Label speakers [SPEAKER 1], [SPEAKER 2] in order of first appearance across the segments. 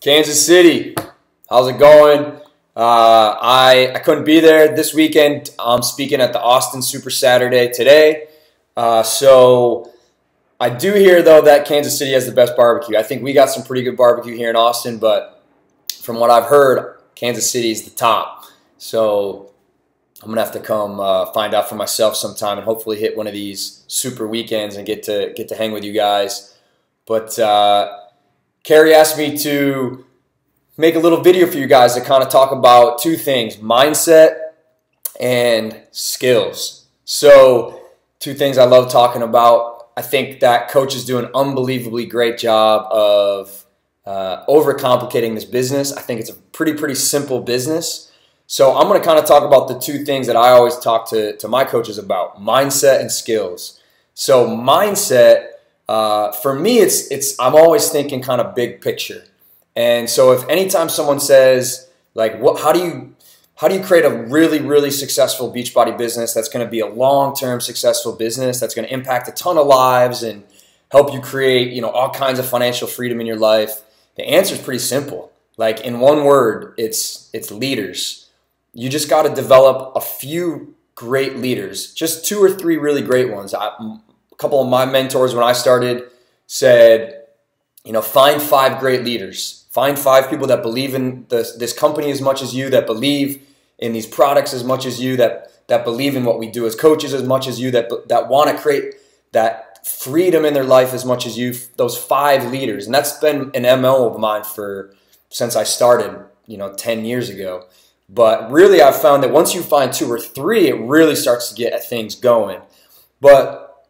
[SPEAKER 1] Kansas City, how's it going? I couldn't be there this weekend. I'm speaking at the Austin Super Saturday today. So I do hear, though, that Kansas City has the best barbecue. I think we got some pretty good barbecue here in Austin, but from what I've heard, Kansas City is the top. So I'm going to have to come find out for myself sometime and hopefully hit one of these super weekends and get to hang with you guys. But Carrie asked me to make a little video for you guys to kind of talk about two things: mindset and skills. So two things I love talking about. I think that coaches do an unbelievably great job of overcomplicating this business. I think it's a pretty simple business. So I'm going to kind of talk about the two things that I always talk to my coaches about: mindset and skills. So mindset, for me, I'm always thinking kind of big picture. And so if anytime someone says, like, how do you create a really successful Beachbody business that's going to be a long-term successful business that's going to impact a ton of lives and help you create, all kinds of financial freedom in your life? The answer is pretty simple. Like, in one word, it's leaders. You just got to develop a few great leaders, just two or three really great ones. A couple of my mentors when I started said, find 5 great leaders. Find 5 people that believe in this company as much as you, that believe in these products as much as you, that believe in what we do as coaches as much as you, that want to create that freedom in their life as much as you. Those 5 leaders. And that's been an MO of mine since I started, 10 years ago. But really, I've found that once you find 2 or 3, it really starts to get things going. But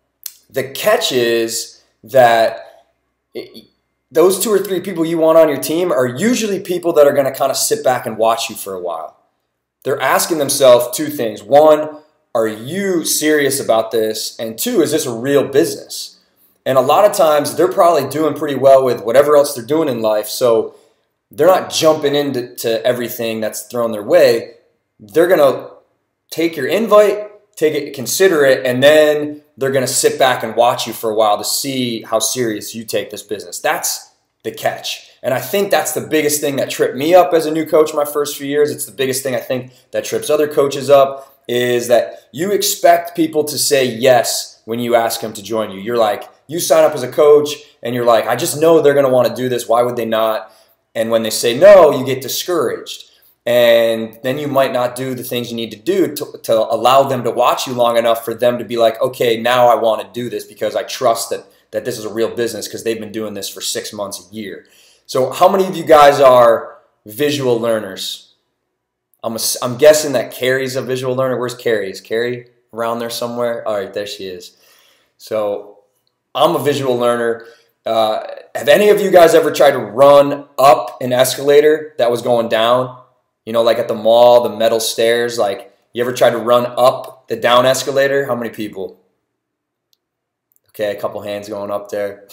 [SPEAKER 1] the catch is that those 2 or 3 people you want on your team are usually people that are going to kind of sit back and watch you for a while. They're asking themselves 2 things. 1, are you serious about this? And 2, is this a real business? And a lot of times they're probably doing pretty well with whatever else they're doing in life. So they're not jumping into everything that's thrown their way. They're going to take your invite, consider it, and then they're going to sit back and watch you for a while to see how serious you take this business. That's the catch. And I think that's the biggest thing that tripped me up as a new coach my first few years. It's the biggest thing I think that trips other coaches up, is that you expect people to say yes when you ask them to join you. You're like, you sign up as a coach and you're like, I just know they're going to want to do this. Why would they not? And when they say no, you get discouraged. And then you might not do the things you need to do to allow them to watch you long enough for them to be like, okay, now I want to do this because I trust that this is a real business because they've been doing this for 6 months, a year. So how many of you guys are visual learners? I'm guessing that Carrie's a visual learner. Where's Carrie? Is Carrie around there somewhere? All right, there she is. So I'm a visual learner. Have any of you guys ever tried to run up an escalator that was going down? Like at the mall, the metal stairs. Like, you ever tried to run up the down escalator? How many people? Okay, a couple hands going up there.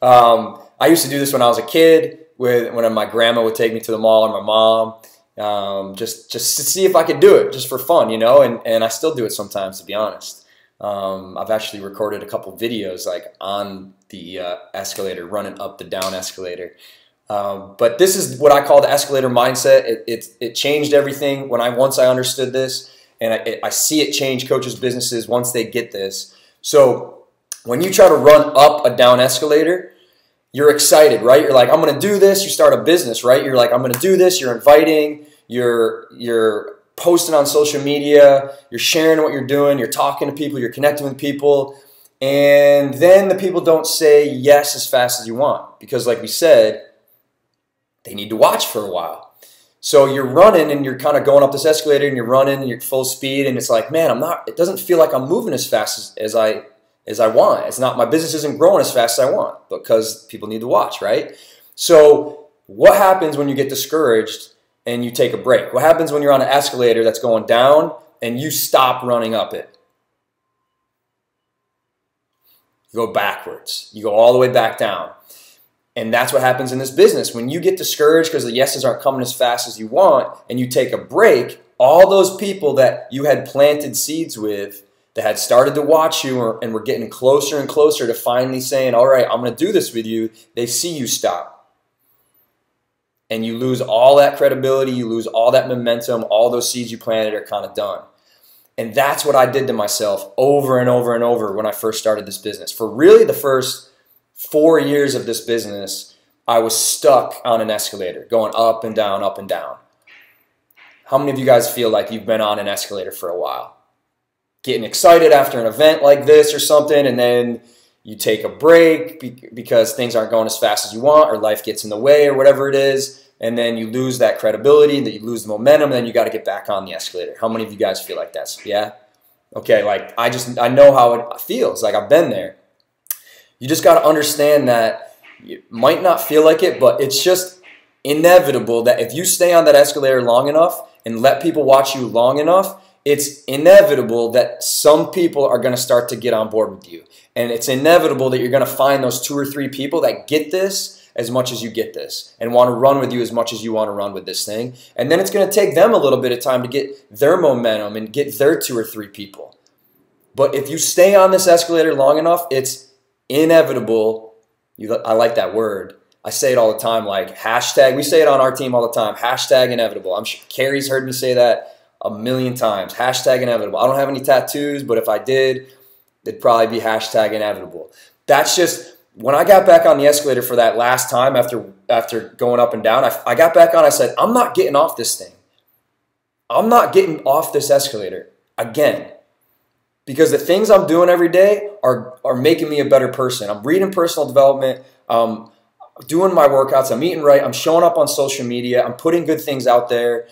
[SPEAKER 1] I used to do this when I was a kid, when my grandma would take me to the mall, or my mom, just to see if I could do it, just for fun, and I still do it sometimes, to be honest. I've actually recorded a couple videos like on the escalator, running up the down escalator. But this is what I call the escalator mindset. It changed everything once I understood this, and I see it change coaches' businesses once they get this. So when you try to run up a down escalator, you're excited, right? You're like, I'm going to do this. You start a business, right? You're like, I'm going to do this. You're inviting. You're posting on social media. You're sharing what you're doing. You're talking to people. You're connecting with people. And then the people don't say yes as fast as you want because, like we said, they need to watch for a while. So you're running and you're kind of going up this escalator and you're running and you're full speed, and it's like, man, it doesn't feel like I'm moving as fast as I want. It's not, my business isn't growing as fast as I want because people need to watch, right? So what happens when you get discouraged and you take a break? What happens when you're on an escalator that's going down and you stop running up it? You go backwards. You go all the way back down. And that's what happens in this business. When you get discouraged because the yeses aren't coming as fast as you want and you take a break, all those people that you had planted seeds with, that had started to watch you and were getting closer and closer to finally saying, all right, I'm going to do this with you, they see you stop. And you lose all that credibility, you lose all that momentum, all those seeds you planted are kind of done. And that's what I did to myself over and over and over when I first started this business. For really the first 4 years of this business, I was stuck on an escalator, going up and down, up and down. How many of you guys feel like you've been on an escalator for a while? Getting excited after an event like this or something, and then you take a break because things aren't going as fast as you want, or life gets in the way, or whatever it is, and then you lose that credibility, that you lose the momentum, and then you got to get back on the escalator. How many of you guys feel like that? Yeah? Okay, like I know how it feels. Like I've been there. You just got to understand that you might not feel like it, but it's just inevitable that if you stay on that escalator long enough and let people watch you long enough, it's inevitable that some people are going to start to get on board with you. And it's inevitable that you're going to find those 2 or 3 people that get this as much as you get this and want to run with you as much as you want to run with this thing. And then it's going to take them a little bit of time to get their momentum and get their 2 or 3 people. But if you stay on this escalator long enough, it's inevitable. I like that word. I say it all the time, like hashtag. We say it on our team all the time, hashtag inevitable. I'm sure Carrie's heard me say that a million times. Hashtag inevitable. I don't have any tattoos, but if I did, it'd probably be hashtag inevitable. That's just, when I got back on the escalator for that last time after going up and down, I got back on, I said, I'm not getting off this thing. I'm not getting off this escalator again. Because the things I'm doing every day are making me a better person. I'm reading personal development, doing my workouts, I'm eating right, I'm showing up on social media, I'm putting good things out there.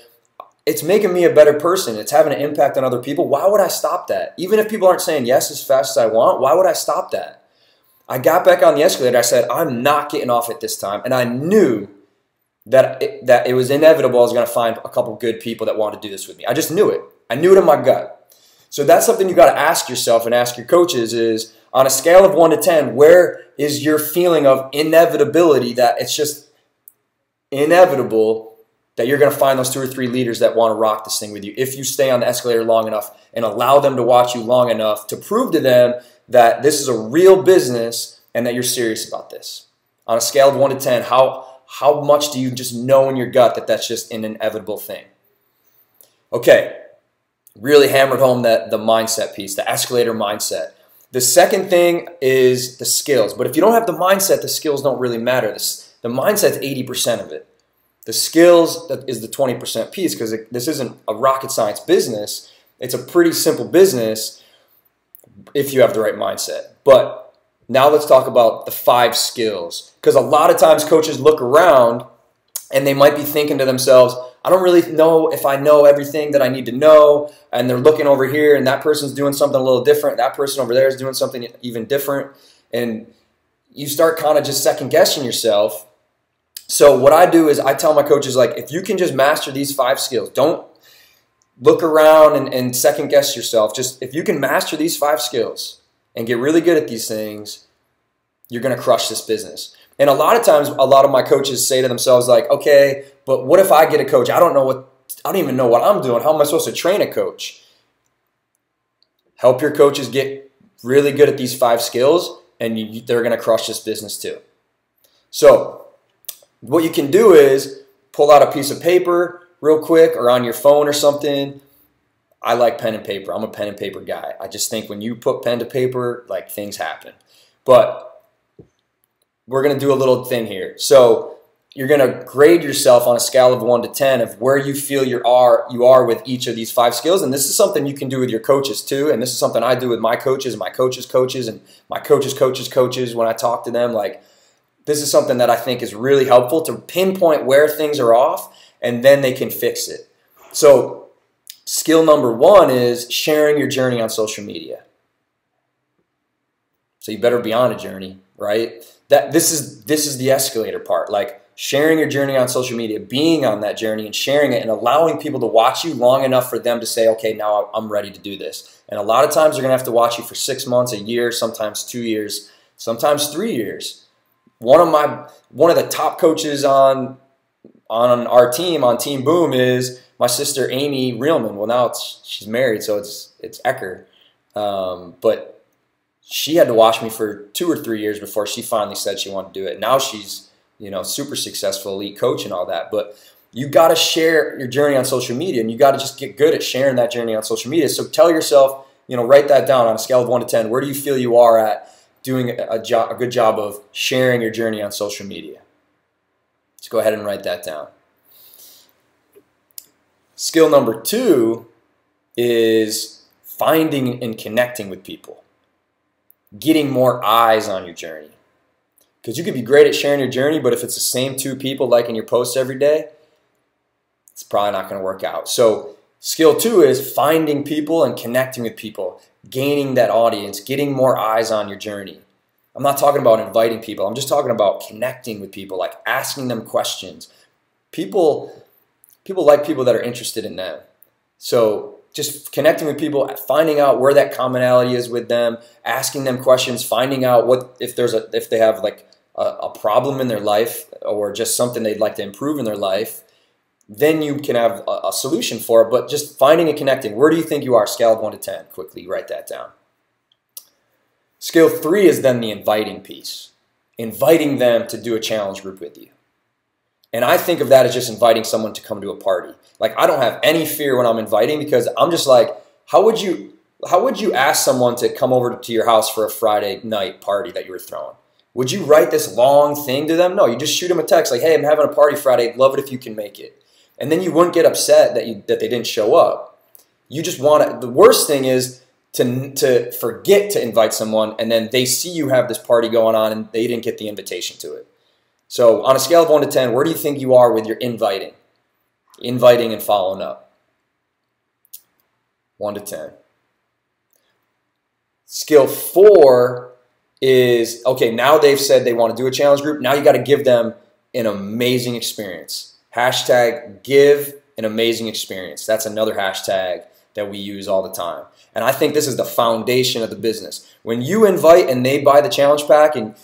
[SPEAKER 1] It's making me a better person. It's having an impact on other people. Why would I stop that? Even if people aren't saying yes as fast as I want, why would I stop that? I got back on the escalator. I said, I'm not getting off it this time. And I knew that it was inevitable I was going to find a couple good people that wanted to do this with me. I just knew it. I knew it in my gut. So that's something you got to ask yourself and ask your coaches is, on a scale of 1 to 10, where is your feeling of inevitability, that it's just inevitable that you're going to find those 2 or 3 leaders that want to rock this thing with you if you stay on the escalator long enough and allow them to watch you long enough to prove to them that this is a real business and that you're serious about this. On a scale of 1 to 10, how much do you just know in your gut that that's just an inevitable thing? Okay, really hammered home the mindset piece, the escalator mindset. The second thing is the skills. But if you don't have the mindset, the skills don't really matter. The mindset's 80% of it. The skills is the 20% piece, because this isn't a rocket science business. It's a pretty simple business if you have the right mindset. But now let's talk about the 5 skills, because a lot of times coaches look around and they might be thinking to themselves, I don't really know if I know everything that I need to know, and they're looking over here and that person's doing something a little different, that person over there is doing something even different, and you start kind of just second guessing yourself. So what I do is I tell my coaches, like, if you can just master these 5 skills, don't look around and second guess yourself. Just if you can master these 5 skills and get really good at these things, you're going to crush this business. And a lot of times, a lot of my coaches say to themselves, like, okay, but what if I get a coach? I don't even know what I'm doing. How am I supposed to train a coach? Help your coaches get really good at these 5 skills, and they're going to crush this business too. So what you can do is pull out a piece of paper real quick, or on your phone or something. I like pen and paper. I'm a pen and paper guy. I just think when you put pen to paper, like, things happen. But we're going to do a little thing here. So you're going to grade yourself on a scale of 1 to 10 of where you feel you are with each of these 5 skills. And this is something you can do with your coaches too. And this is something I do with my coaches, my coaches' coaches, and my coaches' coaches when I talk to them. Like, this is something that I think is really helpful to pinpoint where things are off, and then they can fix it. So skill number 1 is sharing your journey on social media. So you better be on a journey, right? This is the escalator part, like sharing your journey on social media, being on that journey and sharing it and allowing people to watch you long enough for them to say, okay, now I'm ready to do this. And a lot of times they're going to have to watch you for 6 months, a year, sometimes 2 years, sometimes 3 years. One of the top coaches on our team, on Team Boom, is my sister Amy Reelman. Well, now she's married, so it's Ecker. But she had to watch me for 2 or 3 years before she finally said she wanted to do it. Now she's super successful elite coach and all that. But you got to share your journey on social media, and you got to just get good at sharing that journey on social media. So tell yourself, write that down on a scale of 1 to 10. Where do you feel you are at doing a good job of sharing your journey on social media? Let's go ahead and write that down. Skill number 2 is finding and connecting with people. Getting more eyes on your journey. Because you could be great at sharing your journey, but if it's the same 2 people liking your posts every day, it's probably not going to work out. So skill 2 is finding people and connecting with people, gaining that audience, getting more eyes on your journey. I'm not talking about inviting people. I'm just talking about connecting with people, like asking them questions. People like people that are interested in them. So just connecting with people, finding out where that commonality is with them, asking them questions, finding out if they have like a problem in their life or just something they'd like to improve in their life, then you can have a solution for it. But just finding and connecting. Where do you think you are? Scale of 1 to 10. Quickly write that down. Skill 3 is then the inviting piece. Inviting them to do a challenge group with you. And I think of that as just inviting someone to come to a party. Like, I don't have any fear when I'm inviting, because I'm just like, how would you ask someone to come over to your house for a Friday night party that you were throwing? Would you write this long thing to them? No, you just shoot them a text like, hey, I'm having a party Friday. Love it if you can make it. And then you wouldn't get upset that they didn't show up. You just want to, the worst thing is to forget to invite someone, and then they see you have this party going on and they didn't get the invitation to it. So on a scale of 1 to 10, where do you think you are with your inviting and following up? 1 to 10. Skill 4 is, okay, now they've said they want to do a challenge group. Now you got to give them an amazing experience. Hashtag give an amazing experience. That's another hashtag that we use all the time. And I think this is the foundation of the business. When you invite and they buy the challenge pack and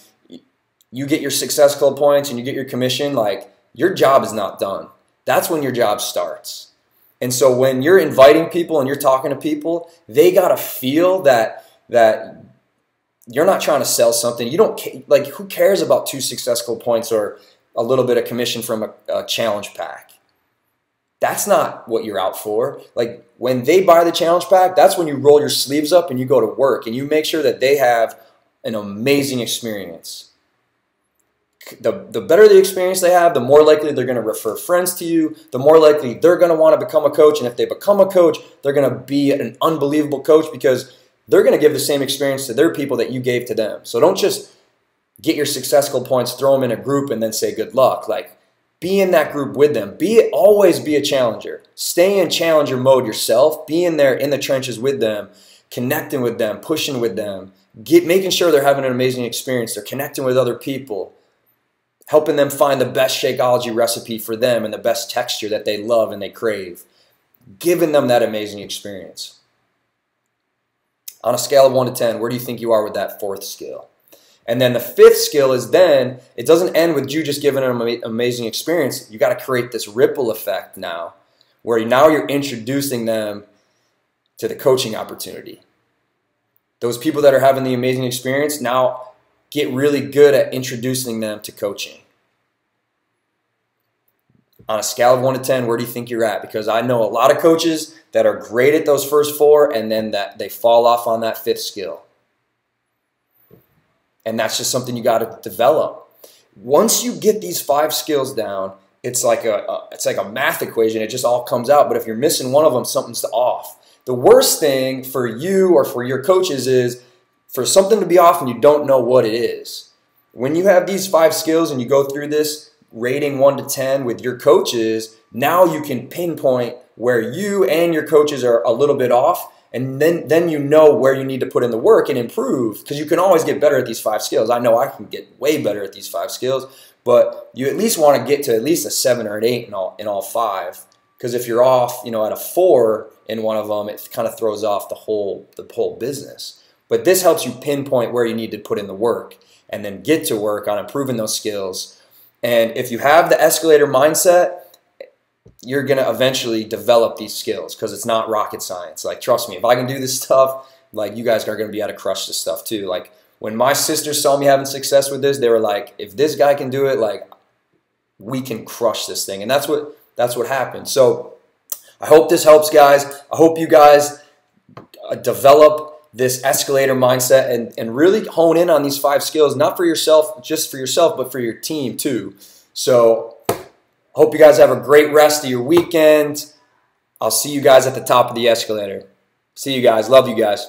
[SPEAKER 1] you get your Success Club points and you get your commission, like, your job is not done. That's when your job starts. And so when you're inviting people and you're talking to people, they got to feel that you're not trying to sell something. You don't, like, who cares about 2 Success Club points or a little bit of commission from a challenge pack? That's not what you're out for. Like, when they buy the challenge pack, that's when you roll your sleeves up and you go to work and you make sure that they have an amazing experience. The better the experience they have, the more likely they're going to refer friends to you, the more likely they're going to want to become a coach. And if they become a coach, they're going to be an unbelievable coach because they're going to give the same experience to their people that you gave to them. So don't just get your Success Club points, throw them in a group, and then say good luck. Like, be in that group with them. Always be a challenger. Stay in challenger mode yourself. Be in there in the trenches with them, connecting with them, pushing with them, making sure they're having an amazing experience. They're connecting with other people, helping them find the best Shakeology recipe for them and the best texture that they love and they crave. Giving them that amazing experience. On a scale of 1 to 10, where do you think you are with that 4th skill? And then the 5th skill is then, it doesn't end with you just giving them an amazing experience. You got to create this ripple effect now, where now you're introducing them to the coaching opportunity. Those people that are having the amazing experience now get really good at introducing them to coaching. On a scale of 1 to 10, where do you think you're at? Because I know a lot of coaches that are great at those first 4 and then that they fall off on that 5th skill. And that's just something you got to develop. Once you get these 5 skills down, it's like a math equation. It just all comes out. But if you're missing one of them, something's off. The worst thing for you or for your coaches is for something to be off and you don't know what it is. When you have these 5 skills and you go through this rating 1 to 10 with your coaches, now you can pinpoint where you and your coaches are a little bit off. And then you know where you need to put in the work and improve, because you can always get better at these 5 skills. I know I can get way better at these 5 skills, but you at least want to get to at least a 7 or an 8 in all 5. Because if you're off, at a 4 in one of them, it kind of throws off the whole business. But this helps you pinpoint where you need to put in the work and then get to work on improving those skills. And if you have the escalator mindset, you're going to eventually develop these skills, because it's not rocket science. Like, trust me, if I can do this stuff, like, you guys are going to be able to crush this stuff too. Like, when my sisters saw me having success with this, they were like, if this guy can do it, like, we can crush this thing. And that's what happened. So I hope this helps, guys. I hope you guys develop this escalator mindset and really hone in on these 5 skills, not for yourself, just for yourself, but for your team too. So hope you guys have a great rest of your weekend. I'll see you guys at the top of the escalator. See you guys. Love you guys.